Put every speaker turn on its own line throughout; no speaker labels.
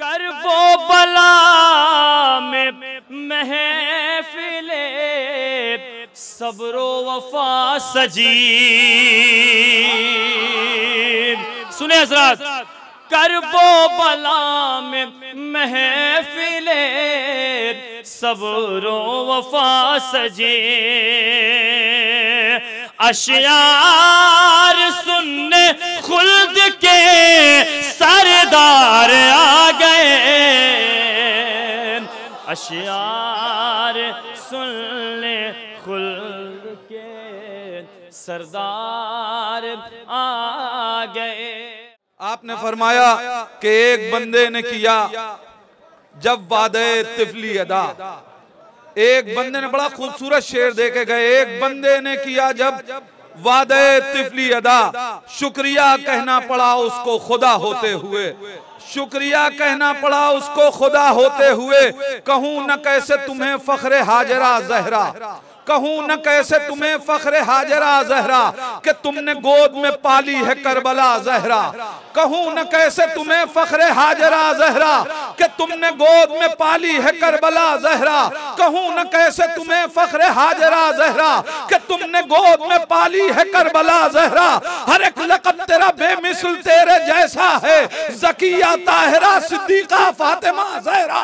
करबो बला में महफिले सब्रो वफा सजी। सुने हज़रात, करबो बला में महफिले सब्रो वफा सजी। अशियार सुनने खुल्द के सरदार आ गए। अशियार सुनने खुल्द के सरदार आ गए।
आपने फरमाया कि एक बंदे ने किया जब वादे तिफली अदा। एक बंदे ने बड़ा खूबसूरत शेर दे के गए। एक बंदे ने किया जब वादे तिफली अदा, शुक्रिया कहना पड़ा उसको खुदा होते हुए। शुक्रिया कहना पड़ा उसको खुदा होते हुए। कहूं न कैसे तुम्हें फख्रे हाजरा जहरा, कहूं न कैसे तुम्हें फख्रे हाजरा जहरा कि तुमने गोद में पाली है करबला जहरा। कहूं न कैसे तुम्हें फख्रे हाजरा जहरा कि तुमने गोद में पाली है करबला जहरा। कहूं न कैसे तुम्हें फख्रे हाजरा जहरा कि तुमने गोद में पाली है करबला जहरा। हर एक लक़ब तेरा बेमिसल तेरे जैसा है, ज़किया ताहिरा सिद्दीक़ा फातिमा ज़हरा।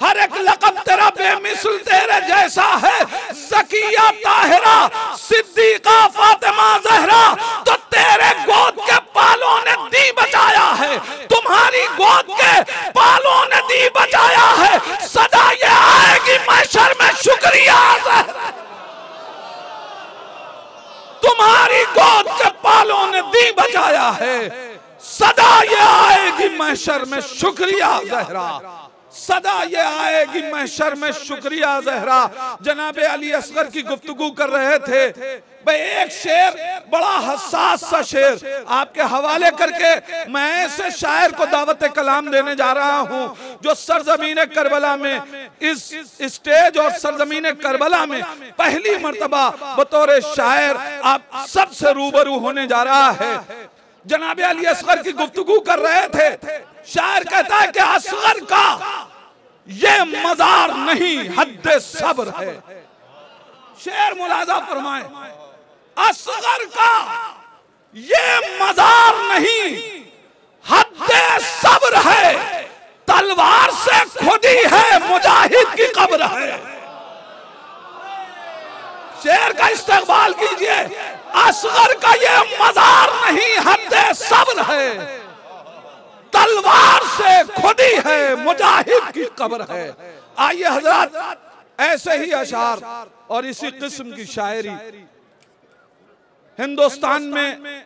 हर एक लक़ब तेरा बेमिसल तेरे जैसा है, ज़किया ताहिरा सिद्दीक़ा फातिमा ज़हरा। तो तेरे गोद के बालों ने दी बचाया है, तुम्हारी गोद के बालों ने दी बचाया है। सदा ये आएगी महशर में शुक्रिया ज़हरा। तुम्हारी गोद के बालों ने दी बचाया है, सदा ये आएगी महशर में शुक्रिया ज़हरा। सदा ये आएगी महशर में शुक्रिया ज़हरा। जनाब अली असगर की गुफ्तगू कर रहे थे। भाई एक शेर, बड़ा हसास सा शेर आपके हवाले करके मैं ऐसे शायर को दावत कलाम देने जा रहा हूं जो सरजमीन करबला में, इस स्टेज और सरजमीन करबला में पहली मर्तबा बतौर शायर आप सबसे रूबरू होने जा रहा है। जनाब अली असगर की गुफ्तगू कर रहे थे। शायर कहता है कि असगर का ये मजार नहीं हद सब्र है। शेर मुलाजा फरमाए, असगर का ये मजार नहीं हद सब्र है, तलवार से खुदी है मुजाहिद की कब्र है। शेर का इस्तेमाल कीजिए। असगर का ये मजार नहीं हद सब्र है, तलवार से खुदी है मुजाहिद की कब्र है। आइए हजरत, ऐसे ही अशार और इसी किस्म की शायरी हिंदुस्तान में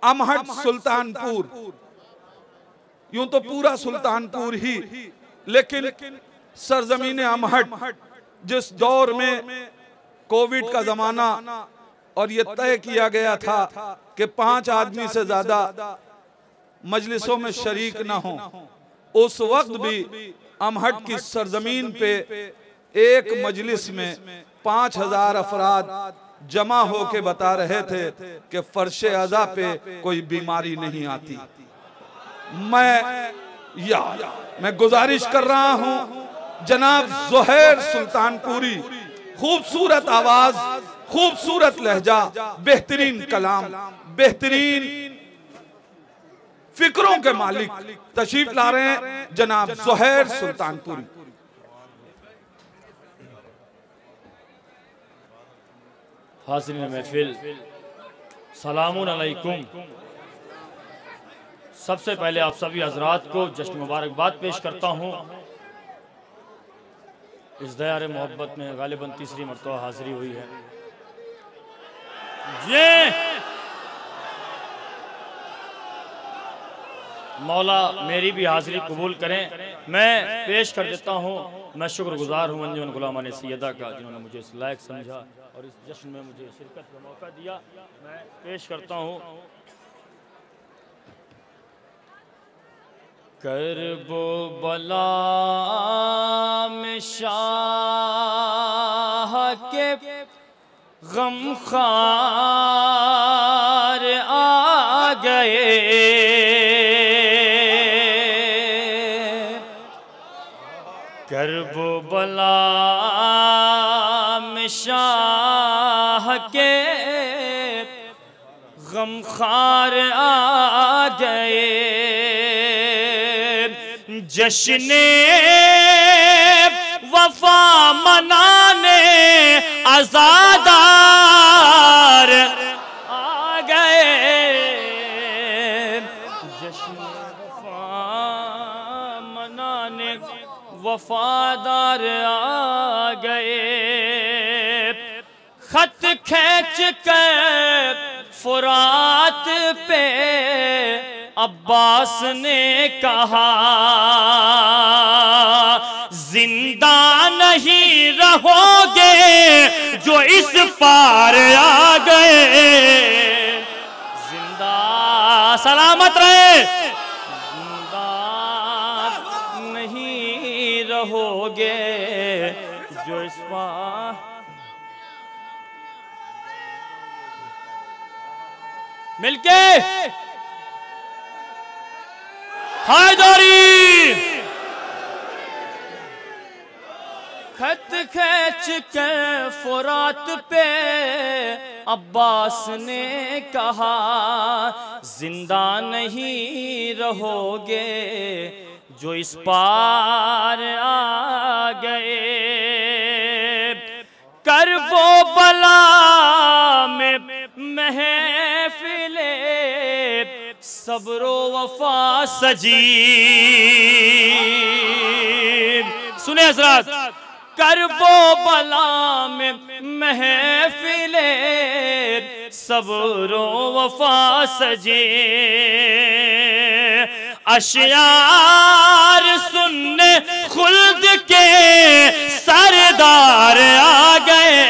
अमहट सुल्तानपुर, यूं तो पूरा सुल्तानपुर ही, लेकिन सरजमीन अमहट जिस दौर में कोविड का जमाना और ये तय किया गया था कि 5 आदमी से ज्यादा मजलिसों में शरीक ना हो, उस वक्त भी अमहट की सरजमीन पे एक मजलिस में 5000 अफराद जमा होके बता रहे थे कि फर्शे अज़ा पे कोई बीमारी नहीं आती। मैं गुजारिश कर रहा हूं जनाब ज़ुहैर सुल्तानपुरी, खूबसूरत आवाज, खूबसूरत लहजा, बेहतरीन कलाम, बेहतरीन फिक्रों के मालिक तशरीफ ला रहे हैं जनाब ज़ुहैर सुल्तानपुरी।
हाज़िरीन महफिल, सलामुन अलैकुम। सबसे पहले आप सभी हजरात को जश्न मुबारकबाद पेश करता हूँ। इस दयार मोहब्बत में गालिबन तीसरी मरतबा हाजिरी हुई है। ये मौला मेरी भी हाजिरी कबूल करें। मैं पेश कर देता हूँ, मैं शुक्रगुजार हूँ अंजुमन गुलामान सैयदा का जिन्होंने मुझे इस लायक समझा और इस जश्न में मुझे शिरकत का मौका दिया। मैं पेश करता हूँ। करबो बला में शाह के गमखार आ गए। करबला में शाह के गमखार आ गए, जश्ने वफा मनाने आज़ादार आ गए, जश्ने वफा मनाने वफादार आ गए। खत खींच कर फुरात पे अब्बास ने कहा, जिंदा नहीं रहोगे जो इस पार आ गए, जिंदा सलामत रहे, जिंदा नहीं रहोगे जो इस पार। मिलके हैदरी। खत खींच के फुरात पे अब्बास ने कहा, जिंदा नहीं रहोगे जो इस पार आ गए। करबो बला में महफिले सब्रो वफा सजी। सुने हज़रात, करबो बला में महफिले सब्रो वफा सजे, अशियार सुनने खुल्द के सरदार आ गए,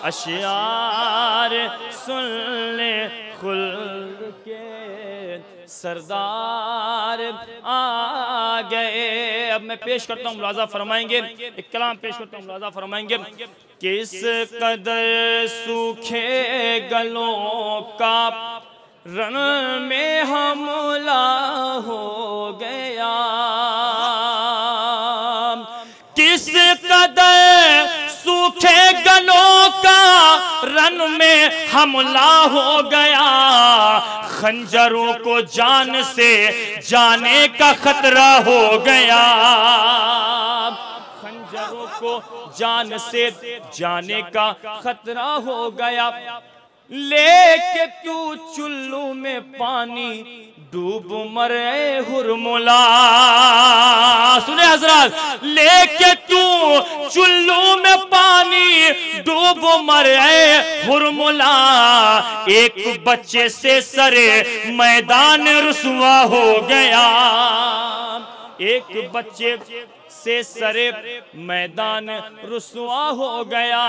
अशियार सुनने खुल्द के सरदार आ गए। अब मैं पेश करता हूँ, मुलाजा फरमाएंगे, एक कलाम पेश करता हूँ, मुलाजा फरमाएंगे। किस कदर सूखे गलों का रन में हमला हो गया, किस कदर सूखे गलों का रन में हमला हो गया, खंजरों को जान से जाने का खतरा हो गया, खंजरों को जान से जाने का खतरा हो गया। लेके तू चुल्लू में पानी डूब मरे हुरमुला। सुने हज़रात, लेके तू चुल्लू में पानी डूब मरे हुरमुला, एक बच्चे से सरे मैदान रुसवा हो गया, एक बच्चे से सरे मैदान रुसवा हो गया।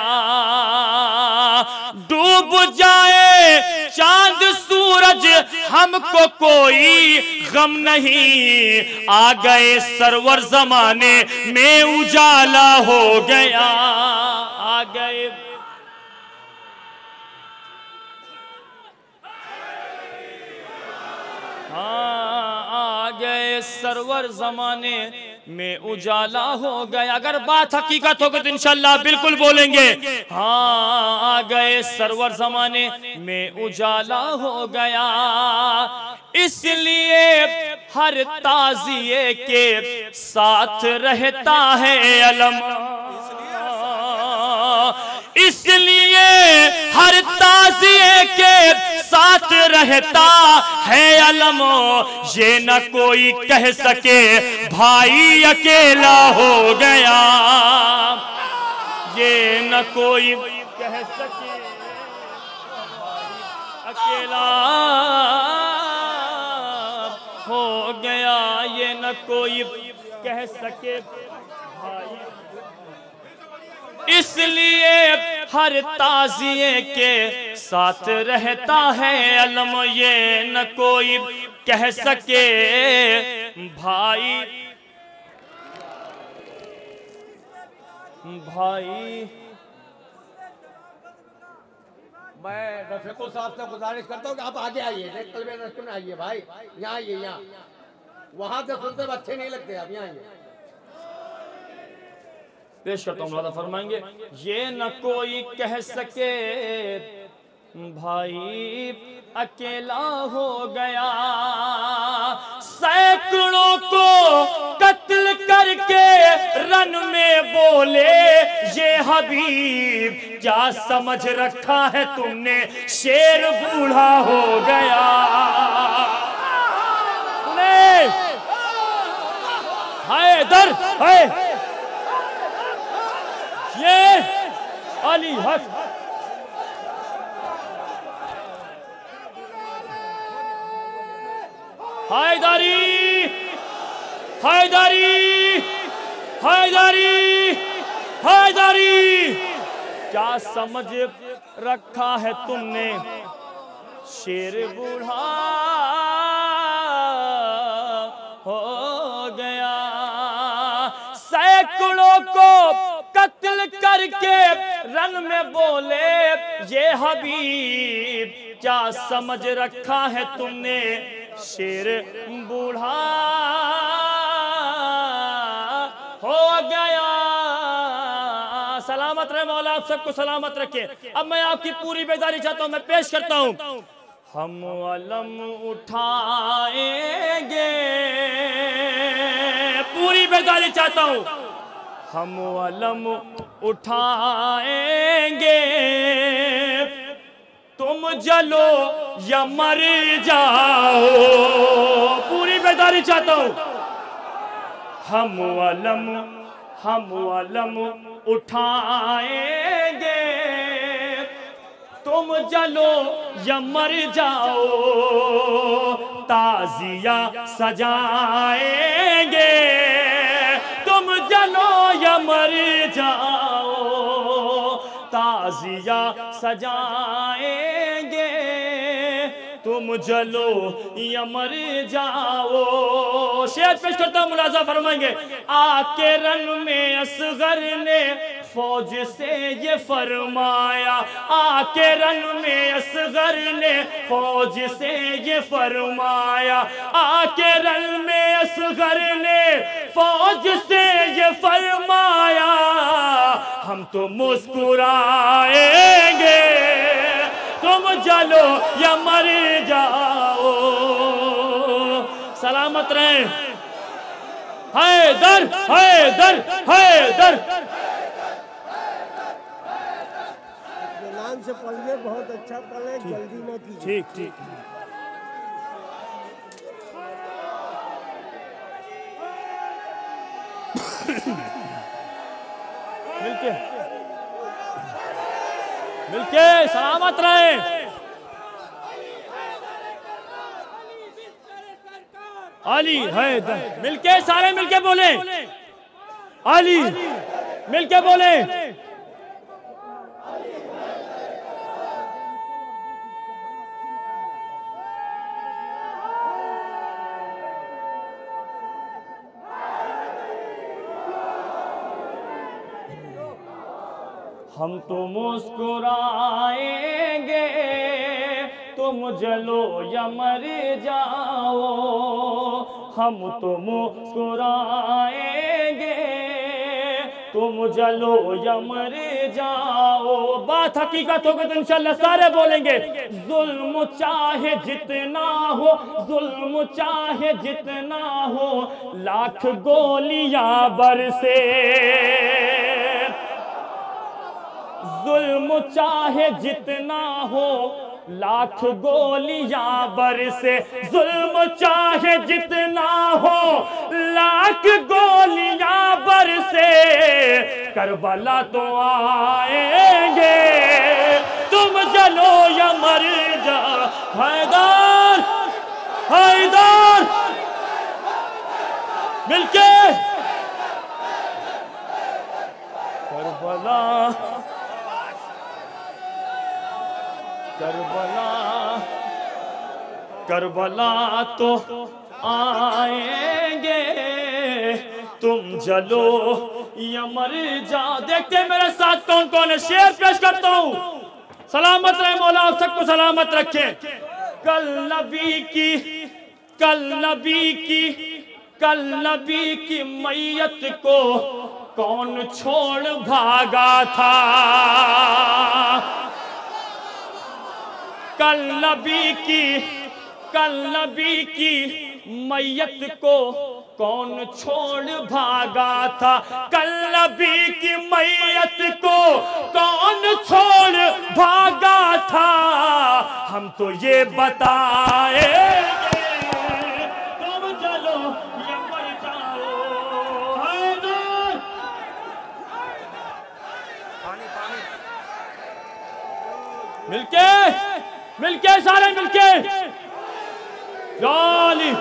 डूब जाए चांद सूरज हमको कोई गम नहीं, आ गए सरवर जमाने में उजाला हो गया, आ गए आ गए सरवर जमाने में उजाला हो गया। अगर बात हकीकत होगी तो इंशाल्लाह बिल्कुल बोलेंगे। हाँ, आ गए सरवर जमाने में उजाला हो गया। इसलिए हर ताजिए के साथ रहता है अलम, इसलिए हर ताजिए के साथ रहता है अलम, ये न कोई कह सके भाई अकेला हो गया, ये न कोई कह सके अकेला हो गया, ये न कोई कह सके भाई। इसलिए हर ताजिए के साथ रहता है अलम, ये न कोई कह सके भाई भाई।
मैं रफीकुल साहब से गुजारिश करता हूँ कि आप आगे आइए, कलमे रसूल आइए भाई, यहाँ आइए, यहाँ वहां से सुनते अच्छे नहीं लगते, आप यहाँ
पेश करता हूँ, मुलाजा फरमाएंगे। ये न कोई कह सके भाई अकेला हो गया, सैकड़ों को कत्ल करके रन में बोले ये हबीब, क्या समझ रखा है तुमने शेर बूढ़ा हो गया। हाय दर हाय, ये अली हक हैदरी हैदरी हैदरी हैदरी, क्या समझ रखा है तुमने शेर बूढ़ा हो गया, सैकड़ों को कत्ल करके रन में बोले ये हबीब, क्या समझ रखा है तुमने शेर बूढ़ा हो गया। सलामत रहे मौला, आप सबको सलामत रखे। अब मैं आपकी पूरी बेदारी चाहता हूं, मैं पेश करता हूं। हम अलम उठाएंगे, पूरी बेदारी चाहता हूं। हम अलम उठाएंगे, तुम जलो या मर जाओ, पूरी बेदारी चाहता हूं। हम अलम उठाएंगे, तुम जलो या मर जाओ, ताजिया सजाएंगे, तुम जलो या मर जाओ, ताजिया सजाएंगे, तुम जलो या मर जाओ। शेर पेश करता हूं, मुलाजा फरमाएंगे। आके रंग में असगर ने फौज से ये फरमाया, आके रंग में असगर ने फौज से ये फरमाया, आके रंग में असगर ने फौज से ये फरमाया, हम तो मुस्कुराएंगे, तुम जलो या मर जाओ। सलामत रहे। हैदर हैदर हैदर,
नाम से पढ़िए, बहुत अच्छा पढ़े, जल्दी न कीजिए।
ठीक ठीक। मिलके मिलके सलामत रहे। अली हैदर, मिलके सारे मिलके बोले, अली मिलके बोले। हम तो मुस्कुराएंगे, तुम जलो या मर जाओ, हम तो मुस्कुराएंगे, तुम जलो या मर जाओ। बात हकीकत होगी तो इंशाल्लाह सारे बोलेंगे। जुल्म चाहे जितना हो, जुल्म चाहे जितना हो, लाख गोलियां बरसे, जुल्म चाहे जितना हो, लाख गोलियां बरसे, जुल्म चाहे जितना हो, लाख गोलियां बरसे, करबला तो आएंगे, तुम जलो या मर जाओ। हैदर हैदर, मिलके करबला करबला करबला तो आएंगे, तुम जलो या मर जाओ। देखते मेरे साथ कौन कौन है। शेर पेश करता हूं। सलामत रहे मौला, आप सबको सलामत रखे। कल नबी की कल नबी की मैयत को कौन छोड़ भागा था, कल नबी की मैयत को कौन छोड़ भागा था, कल नबी की मैयत को कौन छोड़ भागा था। हम तो ये बताए तुम चलो या मर जाओ। हैदर मिलके सारे मिलके जाली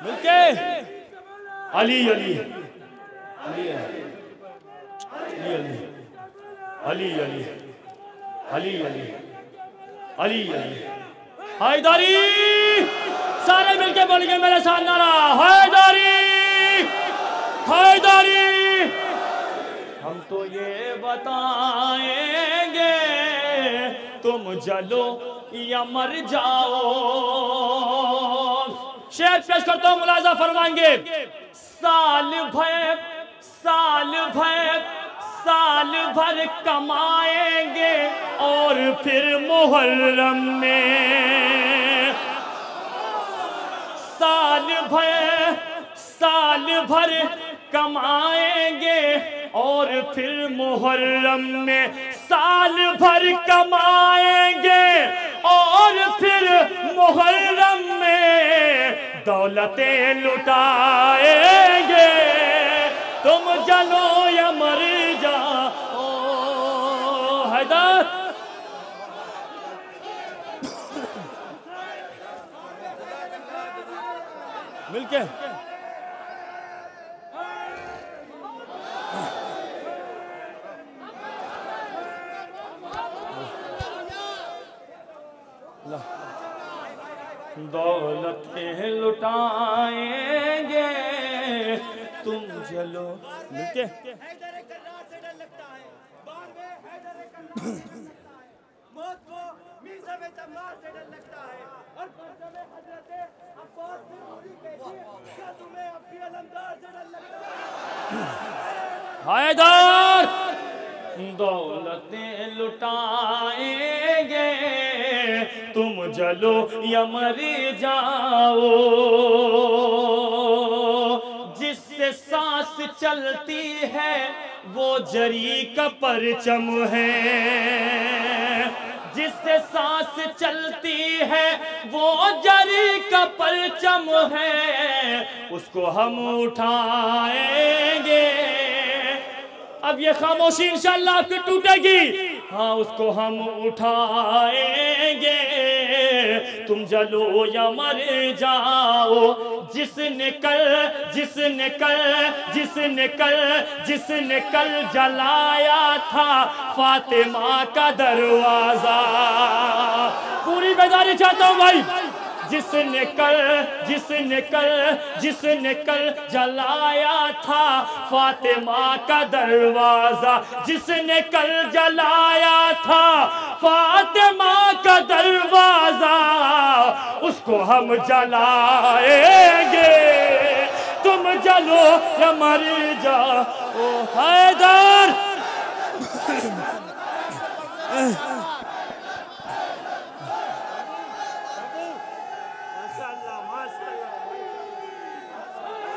मिलके अली अली अली अली अली अली अली अली अली अली हैदरी। सारे मिलके बोलिए मेरे साथ नारा हैदरी हैदरी। हम तो ये बताएंगे तुम जलो या मर जाओ। शेर पेश करता हूं, मुलाजा फरमाएंगे। साल भर कमाएंगे और फिर मुहर्रम में, साल भर कमाएंगे और फिर मुहर्रम में, साल भर कमाएंगे और फिर मुहर्रम में दौलतें लुटाएंगे। तुम जलो या मर जाओ। हैदर मिलके दौलतें लुटाएंगे तुम चलो मिलके।
मौत को मीज़ा में तमार से डर लगता है और फर्ज़ में हज़रत अब्बास से पूरी कैसी क्या तुम्हें अपनी अलमदार से डर लगता है।
हैदर दौलतें लुटाएंगे तुम जलो या मर जाओ। जिससे सांस चलती है वो जरी का परचम है, जिससे सांस चलती है वो जरी का परचम है, उसको हम उठाएंगे। अब ये खामोशी इंशाअल्लाह आपकी टूटेगी। हाँ, उसको हम उठाएंगे तुम जलो या मर जाओ। जिसने कल जलाया था फातिमा का दरवाजा। पूरी बेदारी चाहता हूँ भाई। जिसने कल जलाया था फातिमा का दरवाजा, जिसने कल जलाया था फातिमा का दरवाजा, उसको हम जलाएंगे तुम जलो या मर जाओ। हैदर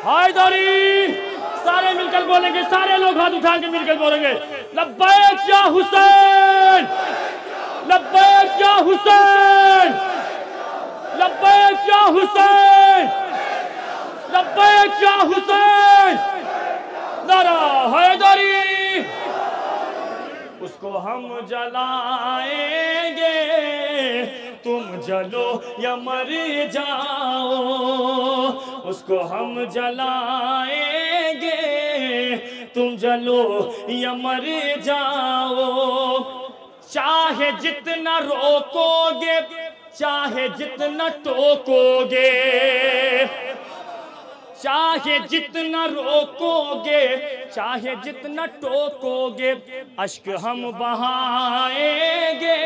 हैदरी। सारे मिलकर बोलेंगे, सारे लोग हाथ उठा के मिलकर बोलेंगे लब्बैक या हुसैन, लब्बैक या हुसैन, लब्बैक या हुसैन, लब्बैक या हुसैन। नारा हैदरी। उसको हम जलाएंगे तुम जलो या मर जाओ, उसको हम जलाएंगे। तुम जलो या मर जाओ, चाहे जितना रोकोगे, चाहे जितना टोकोगे, चाहे जितना रोकोगे, चाहे जितना टोकोगे, अश्क हम बहाएंगे।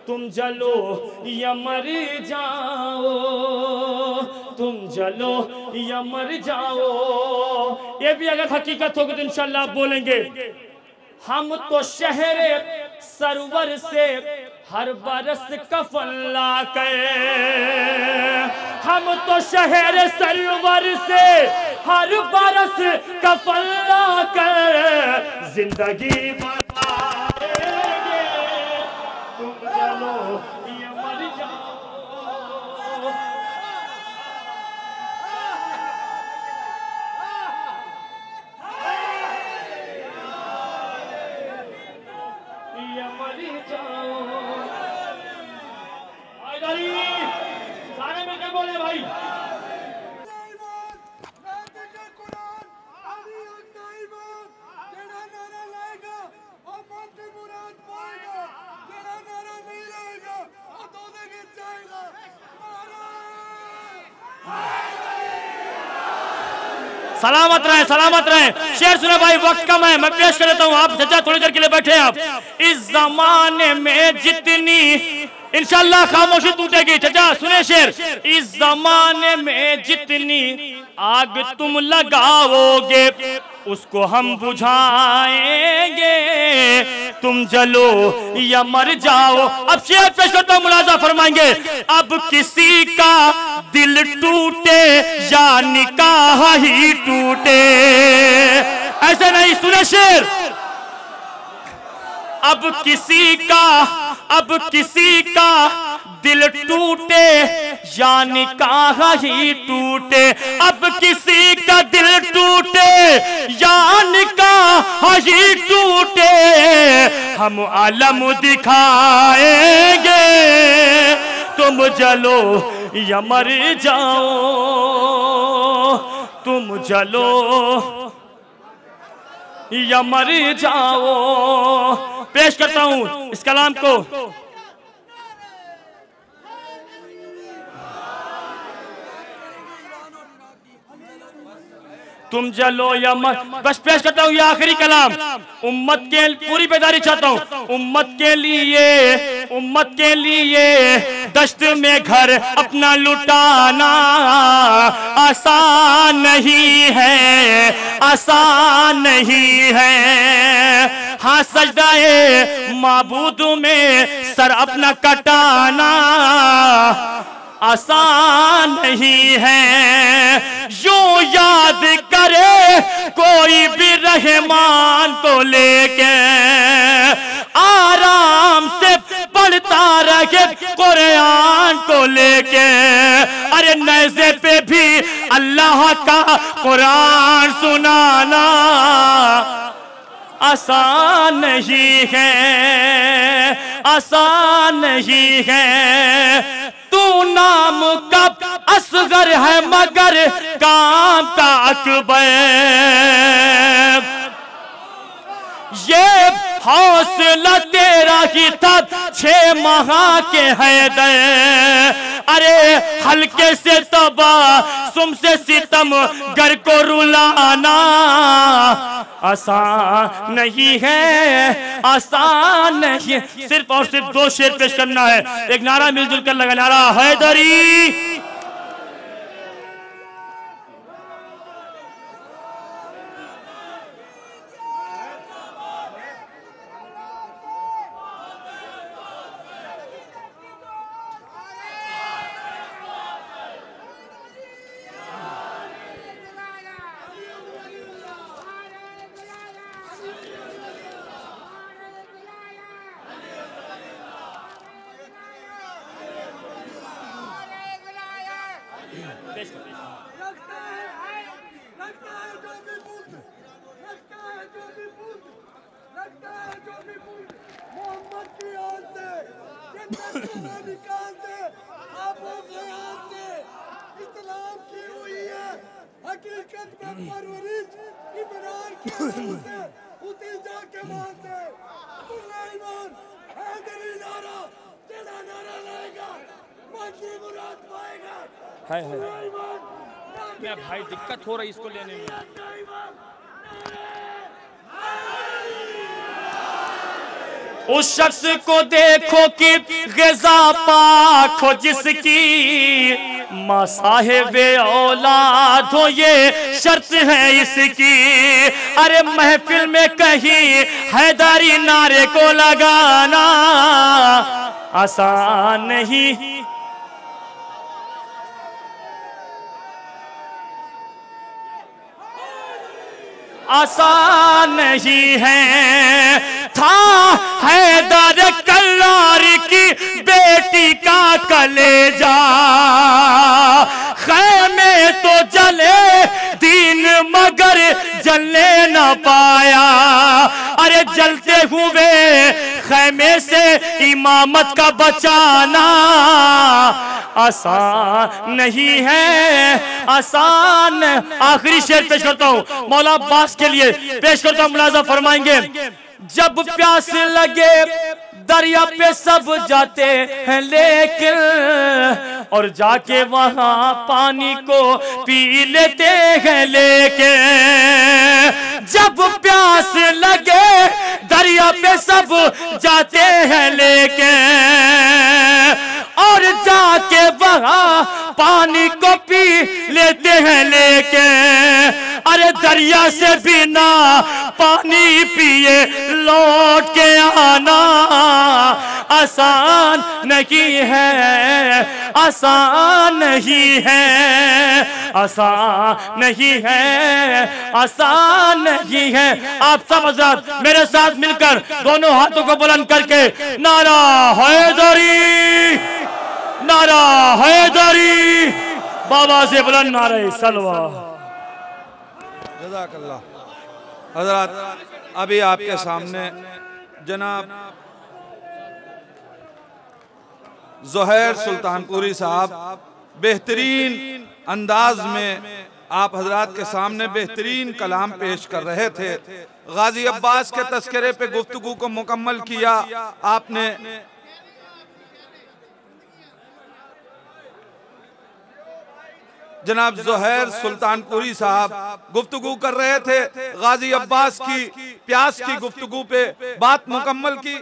तुम जलो या मर जाओ, तुम जलो या मर जाओ। ये भी अगर हकीकत होगी तो इंशाल्लाह आप बोलेंगे, हम तो शहरे सरवर से हर बरस कफन लाकर, हम तो शहर सरवर से हर बरस कफन लाकर जिंदगी बनाएंगे। तुम चलो ये मर जाओ। ये मर जाओ। सारे मिलकर बोले भाई, सलामत रहे, सलामत रहे। शेर सुने भाई, वक्त कम है, मैं पेश कर देता हूँ। आप चाचा थोड़ी देर के लिए बैठे आप। इस जमाने में जितनी इंशाल्लाह खामोशी टूटेगी। चाचा सुने शेर, इस जमाने में जितनी आग तुम लगाओगे, उसको हम बुझाएंगे। तुम जलो या मर जाओ। अब शेर पेश करता हूं, मुलाजा फरमाएंगे। अब किसी का दिल टूटे या निकाह ही टूटे, ऐसे नहीं। सुने शेर, अब किसी का दिल टूटे या निकाह ही टूटे, अब किसी का दिल टूटे या निकाह ही टूटे, हम आलम दिखाएंगे। तुम जलो या मर जाओ, तुम जलो या मर जाओ। पेश करता हूं इस कलाम को। तुम जलो या मर, बस पेश करता हूँ ये आखिरी कलाम। उम्मत के पूरी बेदारी चाहता हूँ। उम्मत के लिए दश्त में घर अपना लुटाना आसान नहीं है, आसान नहीं है। हाँ, सजदाए माबूद में सर अपना कटाना आसान नहीं है। जो याद करे कोई भी रहमान को लेके, आराम से पढ़ता रहे कुरान को लेके। अरे नेज़े पे भी अल्लाह का कुरान सुनाना आसान नहीं है, आसान नहीं है। तू नाम का असगर है मगर काम का अकबर। ये हौसला तेरा ही था 6 माह के हैदर। अरे हल्के से तबासुम से सितम घर को रुलाना आसान नहीं है, आसान नहीं। सिर्फ और सिर्फ 2 शेर पेश करना है। एक नारा मिलजुल कर लगा, नारा हैदरी।
मोहम्मद की ओर से निकालते आपको बयान से इस्लाम की हुई है हकीकत में परवरिश इमरान के से उसी जाके मानते सुलेमान हैदरी नारा तेरा नारा लाएगा मंजिल मुराद पाएगा
हाय हाय मैं भाई दिक्कत हो रही इसको लेने में। उस शख्स को देखो कि ग़िज़ा पाक हो जिसकी माँ साहिबे औलाद हो ये शर्त है इसकी। अरे महफिल में कहीं हैदरी नारे को लगाना आसान नहीं। आसान नहीं है। था हैदर कल्लार की बेटी का कलेजा खैमे तो जले दीन मगर जलने न पाया। अरे जलते हुए खैमे से इमामत का बचाना आसान नहीं है। आसान। आखिरी शेर पेश करता हूँ मौला अब्बास के लिए पेश करता हूँ, मुलाजा फरमाएंगे। जब प्यास लगे दरिया पे सब जाते हैं लेकिन और जाके वहां पानी को पी लेते हैं लेकिन जब प्यास लगे दरिया पे सब जाते हैं लेकिन और जाके वहां पानी को पी लेते हैं लेकिन अरे दरिया से बिना पानी पिए लौट के आना आसान नहीं है। आसान नहीं है। आसान नहीं है। आसान नहीं है। आप सब हज़रात मेरे साथ मिलकर दोनों हाथों को बुलंद करके नारा हैदरी, नारा हैदरी, बाबा से बुलंद नारे सलवा।
जज़ाकल्लाह। हज़रात अभी आपके सामने जनाब ज़ोहैर सुल्तानपुरी साहब बेहतरीन अंदाज में आप हजरात के सामने बेहतरीन कलाम पेश कर रहे थे। गाजी अब्बास के तस्करे पे गुफ्तगू को मुकम्मल किया आपने। जनाब ज़ोहैर सुल्तानपुरी साहब गुफ्तगू कर रहे थे गाजी अब्बास की प्यास की गुफ्तगू पे बात मुकम्मल की।